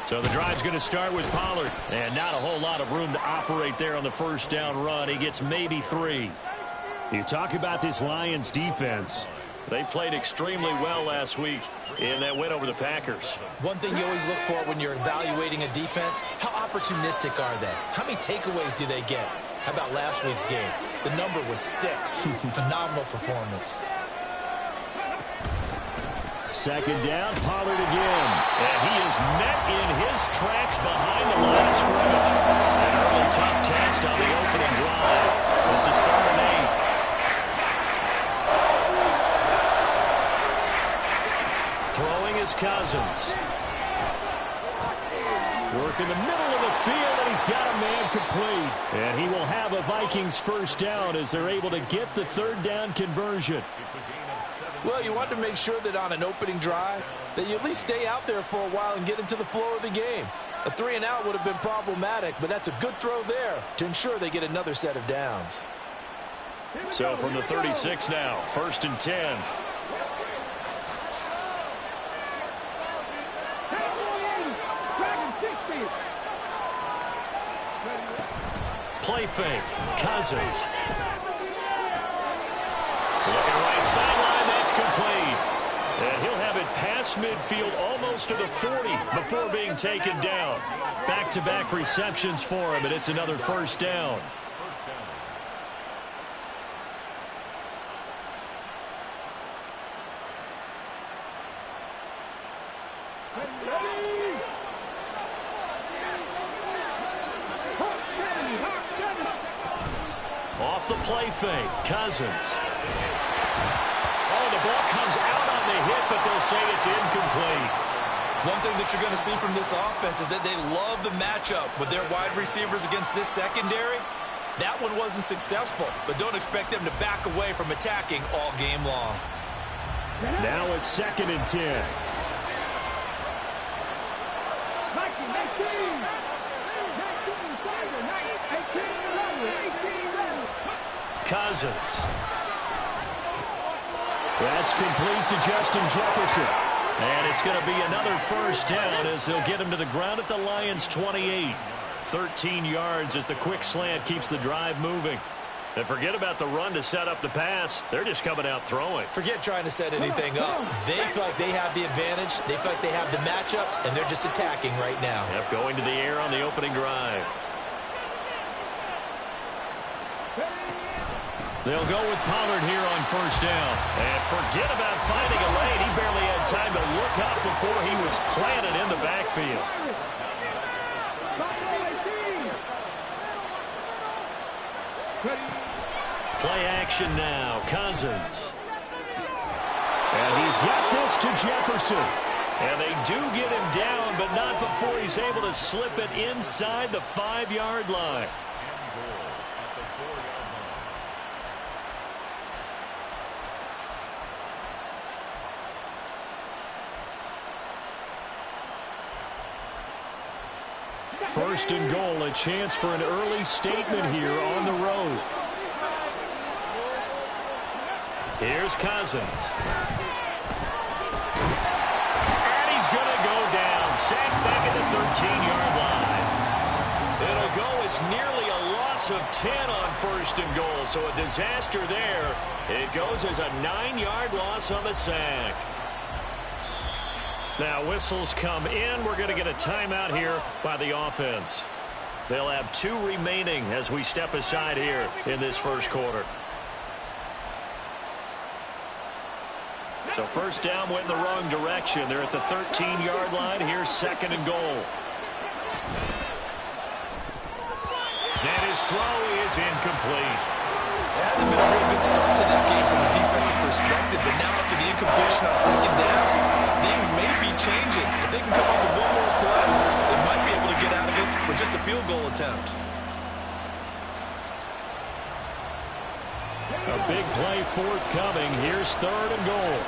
So the drive's going to start with Pollard. And not a whole lot of room to operate there on the first down run. He gets maybe 3. You talk about this Lions defense. They played extremely well last week in that win over the Packers. One thing you always look for when you're evaluating a defense, how opportunistic are they? How many takeaways do they get? How about last week's game? The number was 6. Phenomenal performance. Second down, Pollard again. And he is met in his tracks behind the line of scrimmage. An early tough test on the opening drive. This is 3rd and 8. Throwing is Cousins. Work in the middle of the field, and he's got a man complete. And he will have a Vikings first down as they're able to get the 3rd down conversion. Well, you want to make sure that on an opening drive that you at least stay out there for a while and get into the flow of the game. A 3-and-out would have been problematic, but that's a good throw there to ensure they get another set of downs. So from the 36 now, 1st and 10. Play fake. Cousins. Looking right sideline, that's complete. And he'll have it past midfield almost to the 40 before being taken down. Back-to-back receptions for him, and it's another first down. Off the play fake, Cousins. Oh, the ball comes out on the hit, but they'll say it's incomplete. One thing that you're going to see from this offense is that they love the matchup with their wide receivers against this secondary. That one wasn't successful, but don't expect them to back away from attacking all game long. Now it's 2nd and 10. Cousins. That's complete to Justin Jefferson. And it's going to be another first down as they'll get him to the ground at the Lions' 28. 13 yards as the quick slant keeps the drive moving. And forget about the run to set up the pass. They're just coming out throwing. Forget trying to set anything up. They feel like they have the advantage. They feel like they have the matchups, and they're just attacking right now. Yep, going to the air on the opening drive. They'll go with Pollard here on first down. And forget about finding a lane. He barely had time to look up before he was planted in the backfield. Play action now. Cousins. And he's got this to Jefferson. And they do get him down, but not before he's able to slip it inside the 5-yard line. First and goal, a chance for an early statement here on the road. Here's Cousins. And he's going to go down. Sacked back at the 13-yard line. It'll go as nearly a loss of 10 on first and goal. So a disaster there. It goes as a 9-yard loss on the sack. Now whistles come in. We're going to get a timeout here by the offense. They'll have 2 remaining as we step aside here in this first quarter. So first down went in the wrong direction. They're at the 13-yard line. Here's 2nd and goal. And his throw is incomplete. It hasn't been a real good start to this game from a defensive perspective, but now after the incompletion on 2nd down, things may be changing. If they can come up with one more play, they might be able to get out of it with just a field goal attempt. A big play forthcoming. Here's 3rd and goal.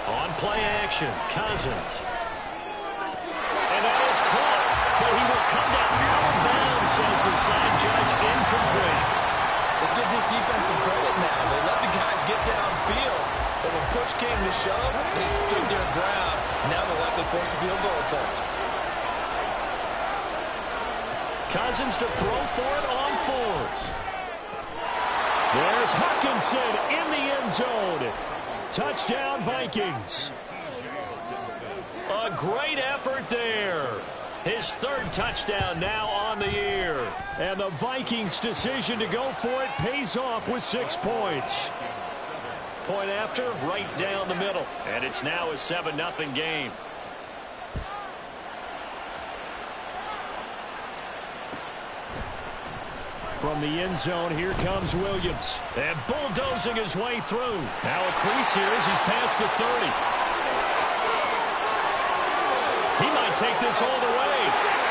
On play action, Cousins. this defense some credit now. They let the guys get downfield, but when push came to shove, they stood their ground. Now they'll likely force a field goal attempt. Cousins to throw for it on fourth. There's Hawkinson in the end zone. Touchdown, Vikings. A great effort there. His third touchdown now on the year. And the Vikings' decision to go for it pays off with 6 points. Point after, right down the middle. And it's now a 7-0 game. From the end zone, here comes Williams. And bulldozing his way through. Now a crease here as he's past the 30. He might take this all the way.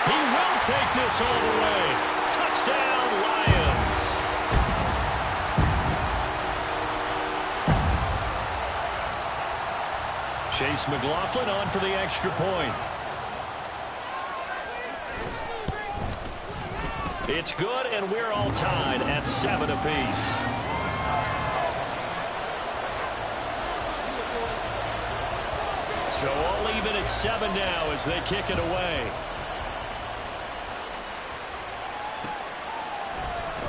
He will take this all the way. Touchdown, Lions. Chase McLaughlin on for the extra point. It's good, and we're all tied at 7 apiece. So all even at 7 now as they kick it away.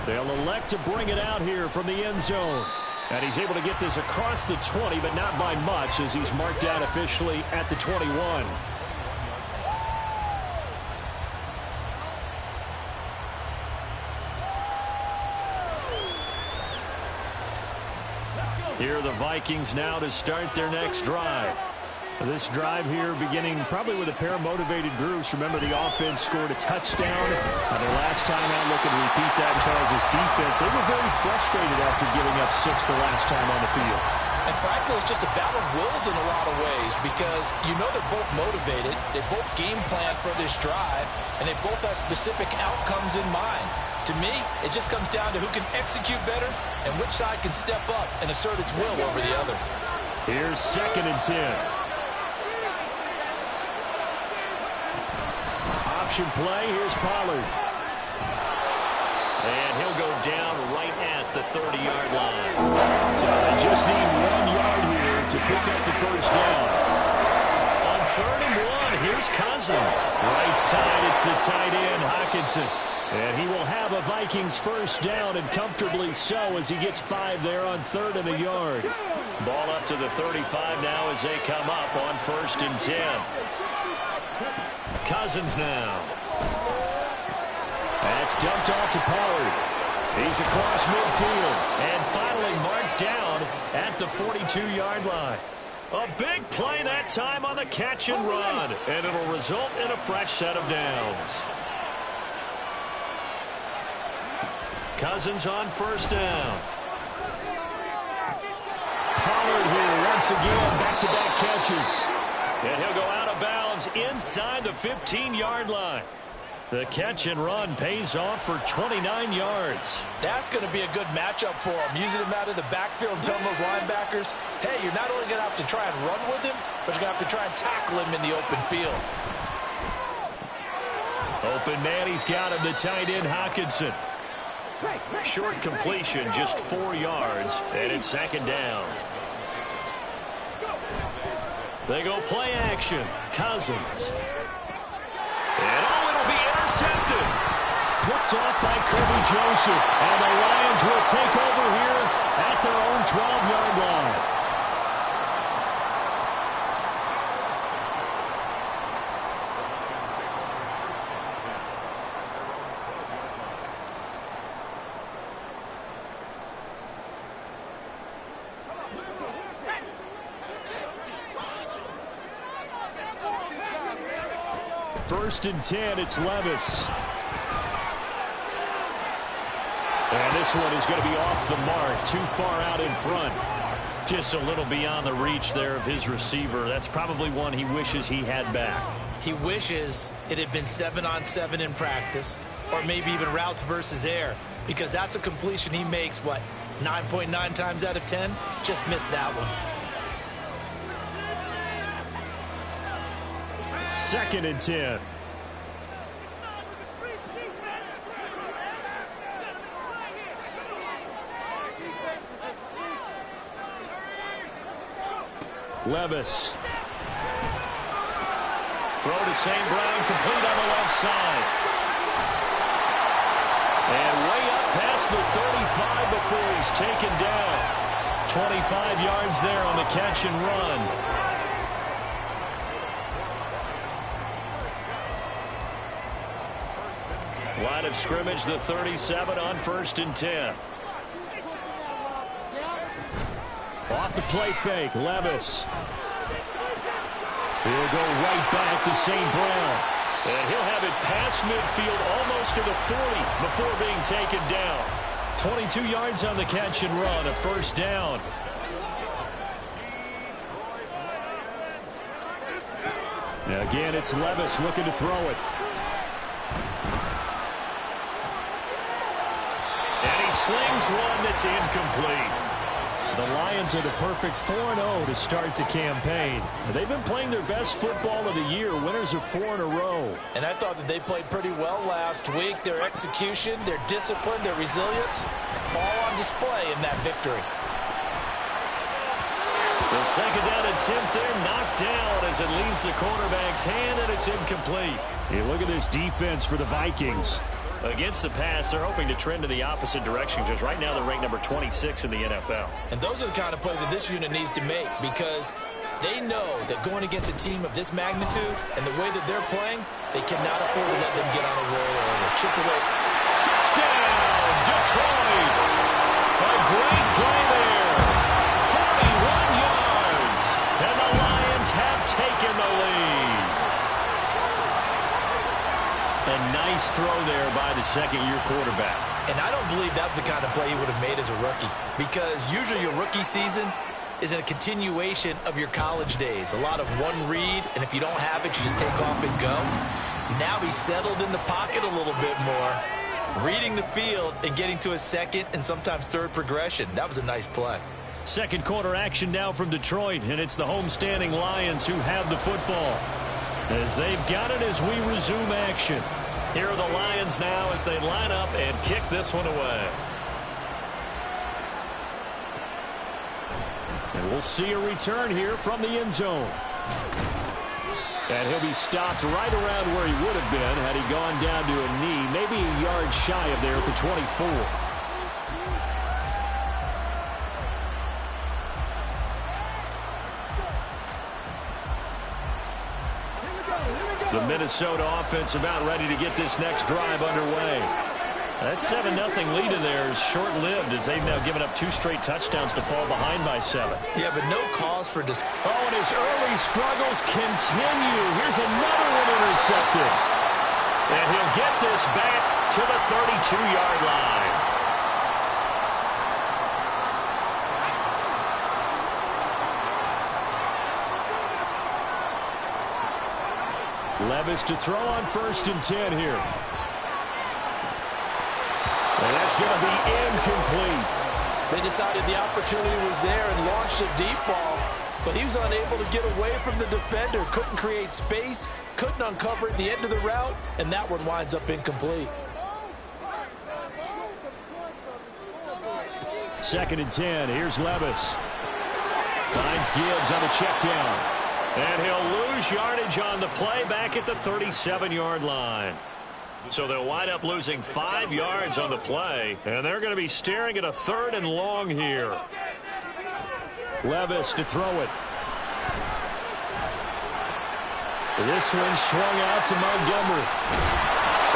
They'll elect to bring it out here from the end zone. And he's able to get this across the 20, but not by much as he's marked down officially at the 21. Here are the Vikings now to start their next drive. This drive here beginning probably with a pair of motivated groups. Remember, the offense scored a touchdown. Their last time out, looking to repeat that in Charles' defense. They were very frustrated after giving up 6 the last time on the field. And frankly, it's just a battle of wills in a lot of ways because you know they're both motivated. They both game plan for this drive, and they both have specific outcomes in mind. To me, it just comes down to who can execute better and which side can step up and assert its will over the other. Here's 2nd and 10. Option play. Here's Pollard. And he'll go down right at the 30-yard line. So they just need 1 yard here to pick up the first down. On 3rd and 1, here's Cousins. Right side, it's the tight end, Hawkinson. And he will have a Vikings first down, and comfortably so as he gets 5 there on 3rd and a yard. Ball up to the 35 now as they come up on 1st and 10. Cousins now. That's dumped off to Pollard. He's across midfield and finally marked down at the 42-yard line. A big play that time on the catch and run, and it'll result in a fresh set of downs. Cousins on 1st down. Pollard here once again, back-to-back catches. And he'll go out of bounds inside the 15-yard line. The catch and run pays off for 29 yards. That's going to be a good matchup for him. Using him out of the backfield and telling those linebackers, hey, you're not only going to have to try and run with him, but you're going to have to try and tackle him in the open field. Open man, he's got him, the tight end, Hawkinson. Short completion, just 4 yards, and it's 2nd down. They go play action. Cousins. And it'll be intercepted. Picked off by Kirby Joseph. And the Lions will take over here at their own 12-yard line. First and 10, it's Levis. And this one is going to be off the mark, too far out in front. Just a little beyond the reach there of his receiver. That's probably one he wishes he had back. He wishes it had been 7-on-7 in practice, or maybe even routes versus air, because that's a completion he makes, 9.9 times out of 10? Just missed that one. 2nd and 10. Levis. Throw to St. Brown, complete on the left side. And way up past the 35 before he's taken down. 25 yards there on the catch and run. Line of scrimmage, the 37 on 1st and 10. Off the play fake, Levis. He'll go right back to St. Brown. And he'll have it past midfield almost to the 40 before being taken down. 22 yards on the catch and run, a 1st down. Now again, it's Levis looking to throw it. And he slings one that's incomplete. The Lions are the perfect 4-0 to start the campaign. They've been playing their best football of the year. Winners of 4 in a row. And I thought that they played pretty well last week. Their execution, their discipline, their resilience, all on display in that victory. The second down attempt there knocked down as it leaves the quarterback's hand, and it's incomplete. Hey, look at this defense for the Vikings. Against the pass, they're hoping to trend in the opposite direction because right now they're ranked number 26 in the NFL. And those are the kind of plays that this unit needs to make because they know that going against a team of this magnitude and the way that they're playing, they cannot afford to let them get on a roll early. Chip away. Touchdown, Detroit. A great play there. 41 yards. And the Lions have taken the lead. A nice throw there by the second-year quarterback. And I don't believe that was the kind of play he would have made as a rookie because usually your rookie season is a continuation of your college days. A lot of one read, and if you don't have it, you just take off and go. Now he's settled in the pocket a little bit more, reading the field and getting to a second and sometimes third progression. That was a nice play. Second quarter action now from Detroit, and it's the homestanding Lions who have the football. As they've got it as we resume action. Here are the Lions now as they line up and kick this one away. And we'll see a return here from the end zone. And he'll be stopped right around where he would have been had he gone down to a knee, maybe a yard shy of there at the 24. The Minnesota offense about ready to get this next drive underway. That 7-0 lead of theirs short-lived as they've now given up 2 straight touchdowns to fall behind by 7. Yeah, but no cause for Oh, and his early struggles continue. Here's another one intercepted. And he'll get this back to the 32-yard line. Levis to throw on 1st and 10 here. And that's going to be incomplete. They decided the opportunity was there and launched a deep ball, but he was unable to get away from the defender, couldn't create space, couldn't uncover at the end of the route, and that one winds up incomplete. 2nd and 10. Here's Levis. Finds Gibbs on the check down. And he'll lose yardage on the play back at the 37-yard line. So they'll wind up losing 5 yards on the play, and they're going to be staring at a 3rd and long here. Levis to throw it. This one swung out to Montgomery.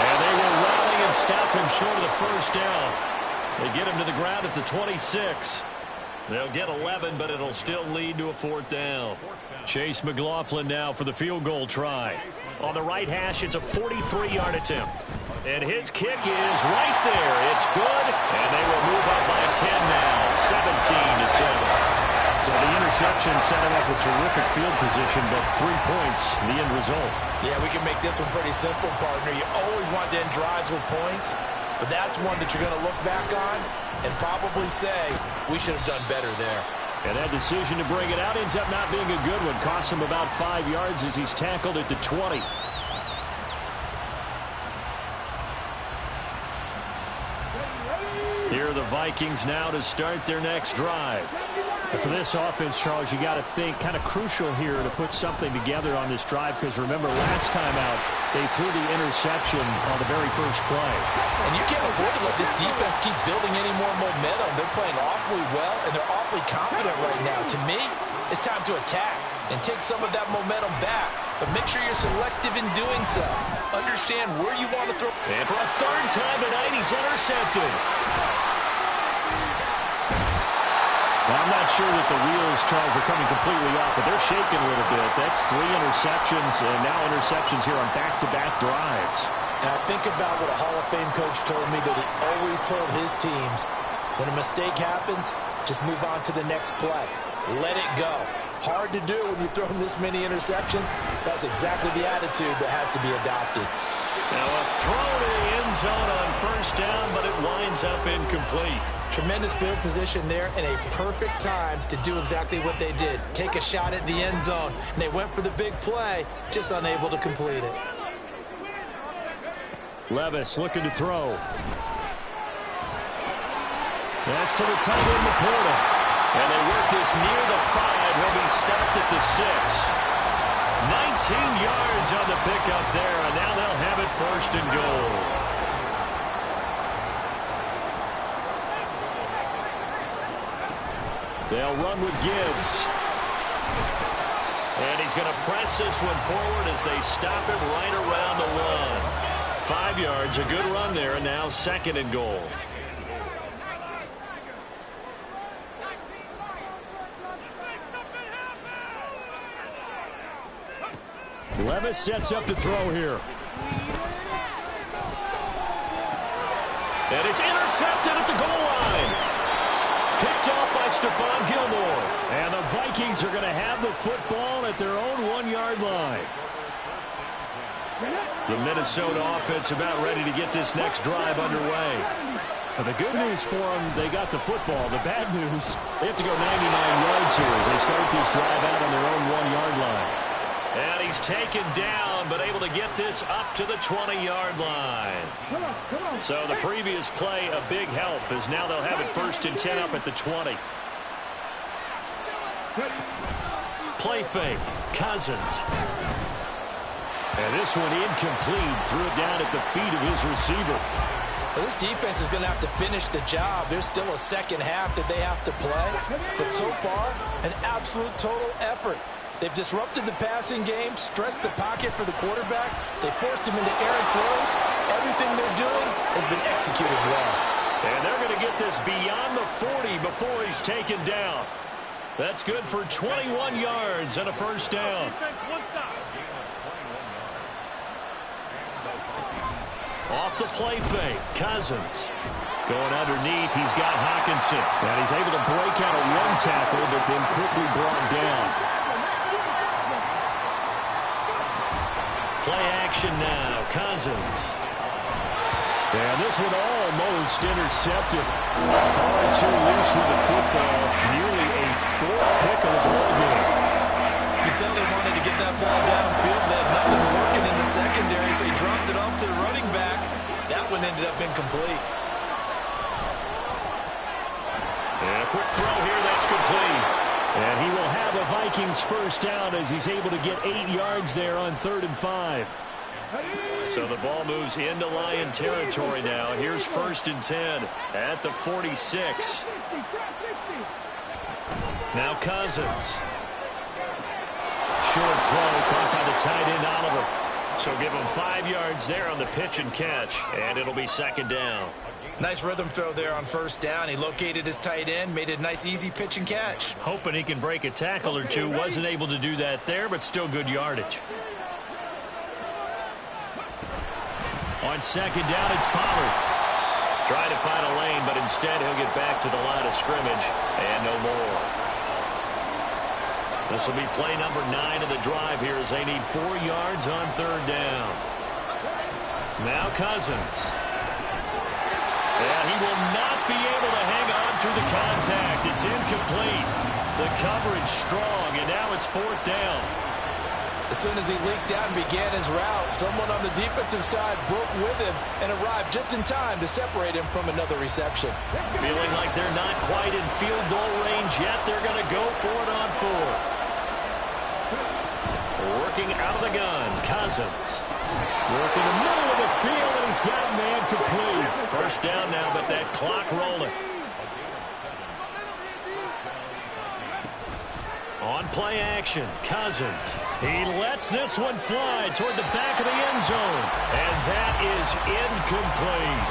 And they will rally and stop him short of the 1st down. They get him to the ground at the 26. They'll get 11, but it'll still lead to a 4th down. Chase McLaughlin now for the field goal try. On the right hash, it's a 43-yard attempt. And his kick is right there. It's good, and they will move up by 10 now, 17-7. So the interception setting up a terrific field position, but 3 points, the end result. Yeah, we can make this one pretty simple, partner. You always want to end drives with points, but that's one that you're going to look back on and probably say, we should have done better there. And that decision to bring it out ends up not being a good one. Costs him about 5 yards as he's tackled at the 20. Here are the Vikings now to start their next drive. For this offense, Charles, you got to think kind of crucial here to put something together on this drive, because remember last time out they threw the interception on the very first play. And you can't afford to let this defense keep building any more momentum. They're playing awfully well, and they're awfully confident right now. To me, it's time to attack and take some of that momentum back, but make sure you're selective in doing so. Understand where you want to throw. And for a third time tonight, he's intercepted. Well, I'm not sure that the wheels, Charles, are coming completely off, but they're shaking a little bit. That's 3 interceptions, and now interceptions here on back-to-back drives. And I think about what a Hall of Fame coach told me that he always told his teams, when a mistake happens, just move on to the next play. Let it go. Hard to do when you've thrown this many interceptions. That's exactly the attitude that has to be adopted. Now a throw to the end zone on first down, but it winds up incomplete. Tremendous field position there and a perfect time to do exactly what they did. Take a shot at the end zone. And they went for the big play, just unable to complete it. Levis looking to throw. That's to the tight end, Laporta. And they work this near the 5. He'll be stopped at the 6. 19 yards on the pickup there, and now they'll have it first and goal. They'll run with Gibbs. And he's going to press this one forward as they stop him right around the 1. 5 yards, a good run there, and now second and goal. Levis sets up to throw here. And it's intercepted at the goal line. Picked off by Stephon Gilmore. And the Vikings are going to have the football at their own 1-yard line. The Minnesota offense about ready to get this next drive underway. But the good news for them, they got the football. The bad news, they have to go 99 yards here as they start this drive out on their own 1-yard line. And he's taken down, but able to get this up to the 20-yard line. So the previous play, a big help, as now they'll have it first and 10 up at the 20. Play fake, Cousins. And this one incomplete, threw it down at the feet of his receiver. Well, this defense is going to have to finish the job. There's still a second half that they have to play. But so far, an absolute total effort. They've disrupted the passing game, stressed the pocket for the quarterback. They forced him into errant throws. Everything they're doing has been executed well. And they're going to get this beyond the 40 before he's taken down. That's good for 21 yards and a first down. Off the play fake, Cousins. Going underneath, he's got Hockenson. And he's able to break out of one tackle, but then quickly brought down. Play action now, Cousins. And this one almost intercepted. Far too loose with the football. Nearly a 4th pick of the ball game. You can tell they wanted to get that ball downfield. They had nothing working in the secondary, so he dropped it off to the running back. That one ended up incomplete. And a quick throw here, that's complete. And he will have the Vikings first down as he's able to get 8 yards there on 3rd and 5. So the ball moves into Lion territory now. Here's 1st and 10 at the 46. Now Cousins. Short throw caught by the tight end Oliver. So give him 5 yards there on the pitch and catch. And it'll be second down. Nice rhythm throw there on first down. He located his tight end, made it a nice, easy pitch and catch. Hoping he can break a tackle or two. Wasn't able to do that there, but still good yardage. On second down, it's Pollard. Trying to find a lane, but instead he'll get back to the line of scrimmage. And no more. This will be play number 9 of the drive here as they need 4 yards on 3rd down. Now Cousins. And he will not be able to hang on through the contact. It's incomplete. The coverage strong, and now it's 4th down. As soon as he leaked out and began his route, someone on the defensive side broke with him and arrived just in time to separate him from another reception. Feeling like they're not quite in field goal range yet, they're going to go for it on fourth. Working out of the gun, Cousins. Working the middle of the field, and he's got man complete. First down now, but that clock rolling. On play action, Cousins. He lets this one fly toward the back of the end zone. And that is incomplete.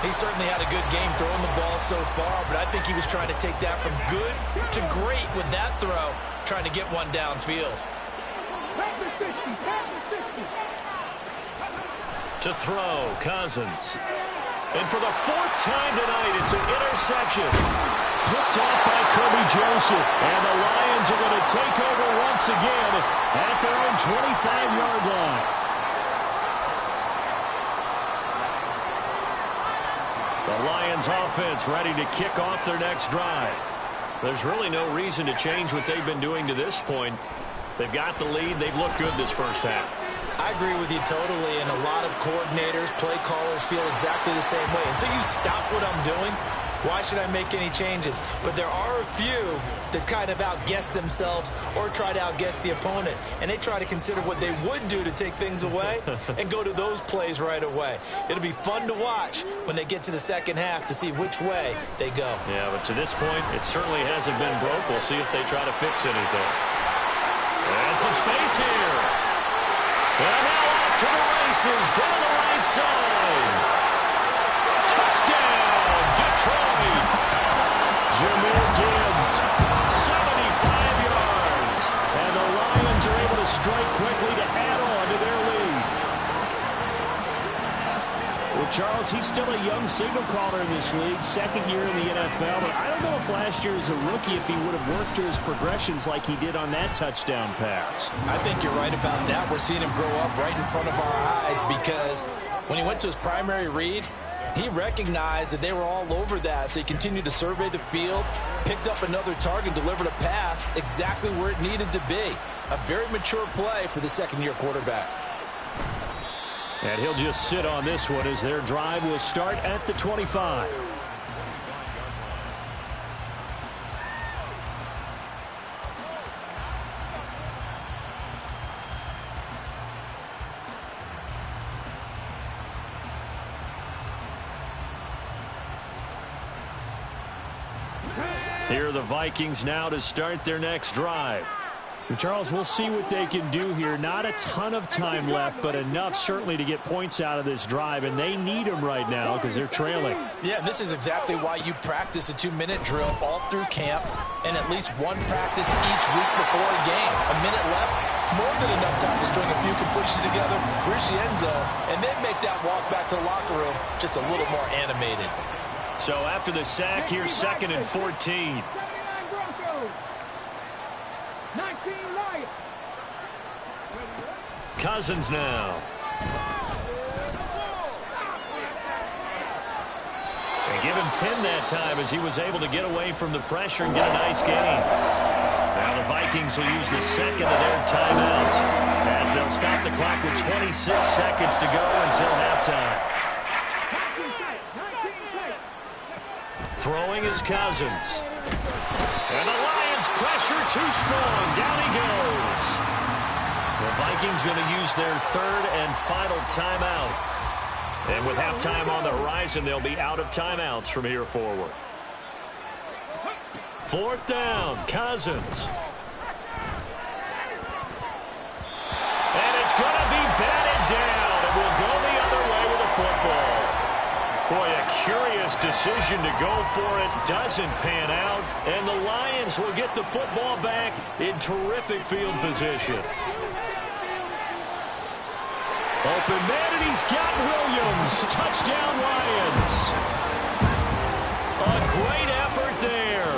He certainly had a good game throwing the ball so far, but I think he was trying to take that from good to great with that throw, trying to get one downfield. To throw, Cousins. And for the fourth time tonight, it's an interception. Picked off by Kirby Joseph. And the Lions are going to take over once again at their own 25-yard line. The Lions offense ready to kick off their next drive. There's really no reason to change what they've been doing to this point. They've got the lead. They've looked good this first half. I agree with you totally, and a lot of coordinators, play callers feel exactly the same way. Until you stop what I'm doing, why should I make any changes? But there are a few that kind of outguess themselves or try to outguess the opponent, and they try to consider what they would do to take things away and go to those plays right away. It'll be fun to watch when they get to the second half to see which way they go. Yeah, but to this point, it certainly hasn't been broke. We'll see if they try to fix anything. And some space here. And now off to the races down the right side. Touchdown, Detroit. Jahmyr Gibbs, 75 yards. And the Lions are able to strike quickly to add on to their lead. Well, Charles, he's still a young signal caller in this league, second year in the NFL. But I don't know if last year as a rookie, if he would have worked through his progressions like he did on that touchdown pass. I think you're right about that. We're seeing him grow up right in front of our eyes because when he went to his primary read, he recognized that they were all over that, so he continued to survey the field, picked up another target, delivered a pass exactly where it needed to be. A very mature play for the second-year quarterback. And he'll just sit on this one as their drive will start at the 25. Here are the Vikings now to start their next drive. Charles, we'll see what they can do here. Not a ton of time left, but enough certainly to get points out of this drive, and they need them right now because they're trailing. Yeah, this is exactly why you practice a 2-minute drill all through camp and at least one practice each week before a game. A minute left, more than enough time to string a few completions together, reach the end zone, and then make that walk back to the locker room just a little more animated. So after the sack, here's 2nd and 14. Cousins now. And give him 10 that time as he was able to get away from the pressure and get a nice gain. Now the Vikings will use the second of their timeouts as they'll stop the clock with 26 seconds to go until halftime. Throwing is Cousins. And the Lions pressure too strong. Down he goes. The Vikings going to use their third and final timeout. And with halftime on the horizon, they'll be out of timeouts from here forward. 4th down, Cousins. And it's going to be batted down. It will go the other way with the football. Boy, a curious decision to go for it. Doesn't pan out. And the Lions will get the football back in terrific field position. Open man, and he's got Williams. Touchdown, Lions. A great effort there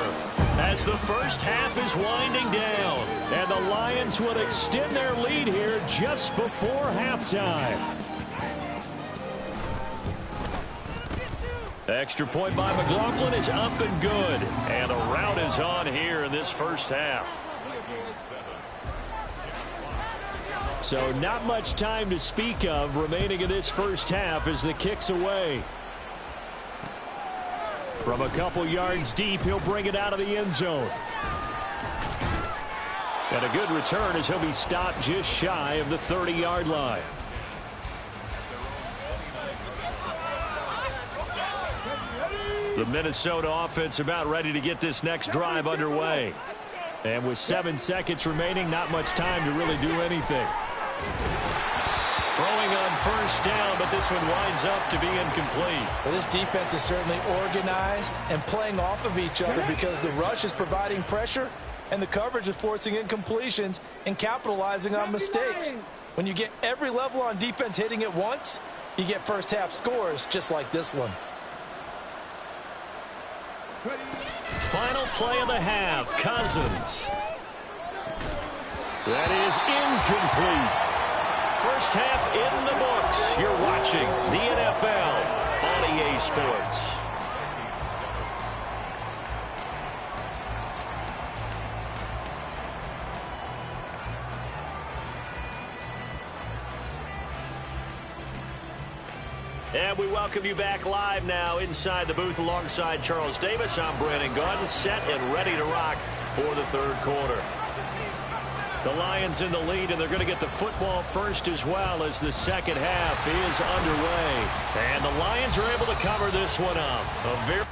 as the first half is winding down. And the Lions will extend their lead here just before halftime. Extra point by McLaughlin is up and good. And the rout is on here in this first half. So not much time to speak of remaining in this first half as the kick's away. From a couple yards deep, he'll bring it out of the end zone. And a good return as he'll be stopped just shy of the 30-yard line. The Minnesota offense about ready to get this next drive underway. And with 7 seconds remaining, not much time to really do anything. Throwing on first down, but this one winds up to be incomplete. Well, this defense is certainly organized and playing off of each other because the rush is providing pressure and the coverage is forcing incompletions and capitalizing on mistakes. When you get every level on defense hitting at once, you get first half scores just like this one. Final play of the half, Cousins. That is incomplete. First half in the books. You're watching the NFL on EA Sports. And we welcome you back live now inside the booth alongside Charles Davis. I'm Brandon Gaudin, set and ready to rock for the third quarter. The Lions in the lead, and they're going to get the football first as well as the second half is underway. And the Lions are able to cover this one up. A very